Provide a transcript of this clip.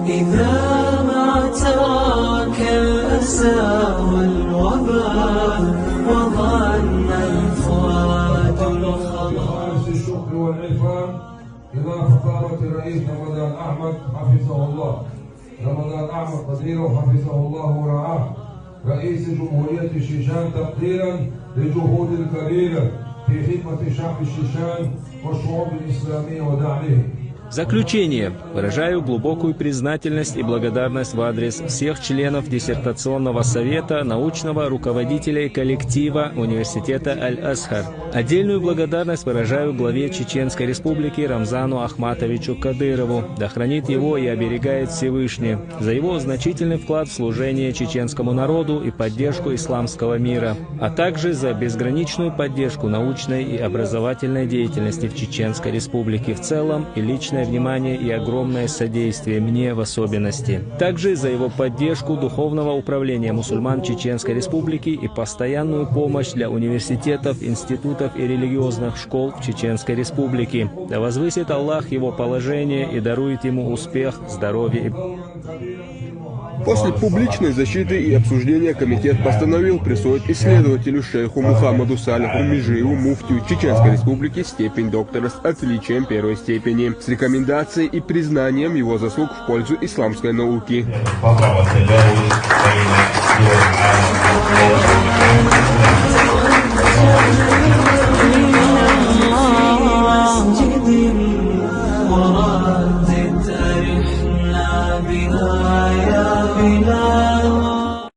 إذا ما اعتراك الأسى والوباء وظن الفؤاد الخلاص. الشكر والعرفان إلى فقارة الرئيس رمضان أحمد حفظه الله. رمضان أحمد قديره حفظه الله ورعاه، رئيس جمهورية الشيشان، تقديرا لجهود الكبيرة في خدمة شعب الشيشان والشعوب الإسلامية ودعمه. В заключение выражаю глубокую признательность и благодарность в адрес всех членов диссертационного совета, научного руководителя и коллектива университета Аль-Азхар. Отдельную благодарность выражаю главе Чеченской Республики Рамзану Ахматовичу Кадырову, да хранит его и оберегает Всевышний, за его значительный вклад в служение чеченскому народу и поддержку исламского мира, а также за безграничную поддержку научной и образовательной деятельности в Чеченской Республике в целом и личное внимание и огромное содействие мне в особенности. Также за его поддержку Духовного управления мусульман Чеченской Республики и постоянную помощь для университетов, институтов и религиозных школ в Чеченской Республике. Да возвысит Аллах его положение и дарует ему успех, здоровье и... После публичной защиты и обсуждения комитет постановил присвоить исследователю шейху Мухаммаду Салиху Межиеву, муфтию Чеченской Республики, степень доктора с отличием первой степени, с рекомендацией и признанием его заслуг в пользу исламской науки.